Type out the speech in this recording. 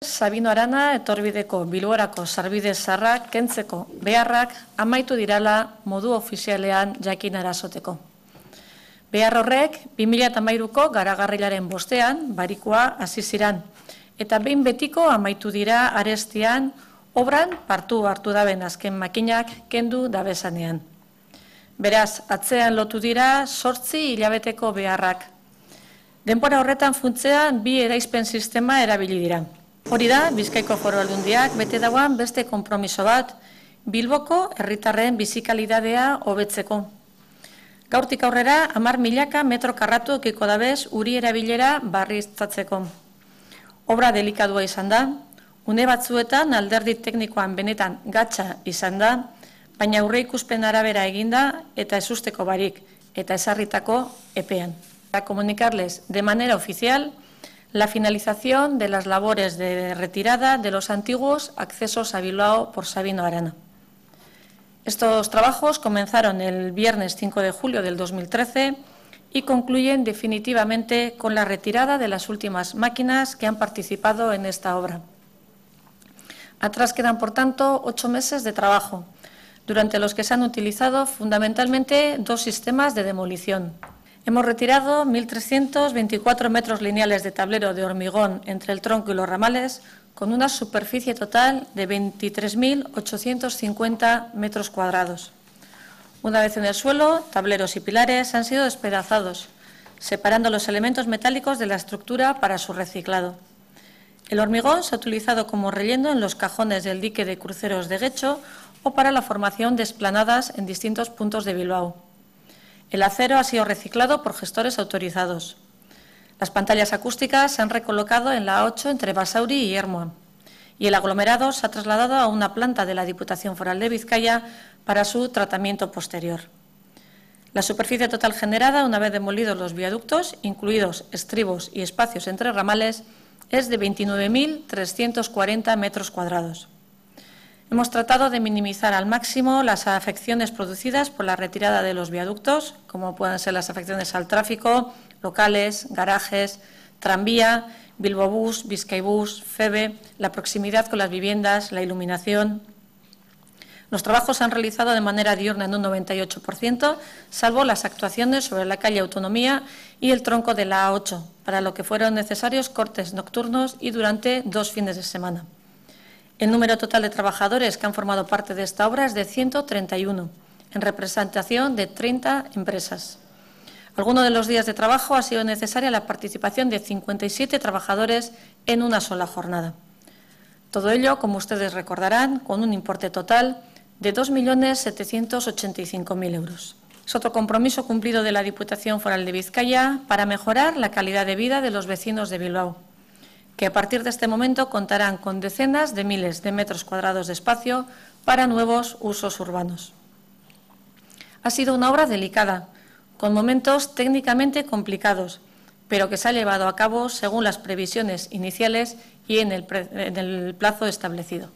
Sabino Arana etorbideko Bilborako sarbide zaharrak kentzeko beharrak amaitu dirala modu ofizialean jakinarazteko. Behar horrek 2013ko garagarrilaren 5ean barikoa hasi ziran eta behin betiko amaitu dira arestian obran partu hartu daben azken makinak kendu dabezanean. Beraz, atzean lotu dira 8 hilabeteko beharrak. Denbora horretan funtsean 2 eraispen sistema erabili dira. Hori da, Bizkaiko Foru Aldundiak bete dauan beste konpromiso bat, Bilboko herritarren bizikalidadea hobetzeko. Gaurtik aurrera, 10.000 metro karratu ekiko dabez uri erabilera barriztatzeko. Obra delikadua izan da, une batzuetan alderdi teknikoan benetan gatza izan da, baina aurreikuspen arabera eginda eta ezusteko barik eta ezarritako epean. Para comunicarles de manera oficial la finalización de las labores de retirada de los antiguos accesos a Bilbao por Sabino Arana. Estos trabajos comenzaron el viernes 5 de julio del 2013 y concluyen definitivamente con la retirada de las últimas máquinas que han participado en esta obra. Atrás quedan, por tanto, 8 meses de trabajo, durante los que se han utilizado fundamentalmente 2 sistemas de demolición. Hemos retirado 1.324 metros lineales de tablero de hormigón entre el tronco y los ramales, con una superficie total de 23.850 metros cuadrados. Una vez en el suelo, tableros y pilares han sido despedazados, separando los elementos metálicos de la estructura para su reciclado. El hormigón se ha utilizado como relleno en los cajones del dique de cruceros de Guecho o para la formación de esplanadas en distintos puntos de Bilbao. El acero ha sido reciclado por gestores autorizados. Las pantallas acústicas se han recolocado en la A8 entre Basauri y Ermua y el aglomerado se ha trasladado a una planta de la Diputación Foral de Vizcaya para su tratamiento posterior. La superficie total generada, una vez demolidos los viaductos, incluidos estribos y espacios entre ramales, es de 29.340 metros cuadrados. Hemos tratado de minimizar al máximo las afecciones producidas por la retirada de los viaductos, como pueden ser las afecciones al tráfico, locales, garajes, tranvía, Bilbobús, Bizkaibus, FEBE, la proximidad con las viviendas, la iluminación. Los trabajos se han realizado de manera diurna en un 98%, salvo las actuaciones sobre la calle Autonomía y el tronco de la A8, para lo que fueron necesarios cortes nocturnos y durante 2 fines de semana. El número total de trabajadores que han formado parte de esta obra es de 131, en representación de 30 empresas. Algunos de los días de trabajo ha sido necesaria la participación de 57 trabajadores en una sola jornada. Todo ello, como ustedes recordarán, con un importe total de 2.785.000 euros. Es otro compromiso cumplido de la Diputación Foral de Vizcaya para mejorar la calidad de vida de los vecinos de Bilbao, que a partir de este momento contarán con decenas de miles de metros cuadrados de espacio para nuevos usos urbanos. Ha sido una obra delicada, con momentos técnicamente complicados, pero que se ha llevado a cabo según las previsiones iniciales y en el plazo establecido.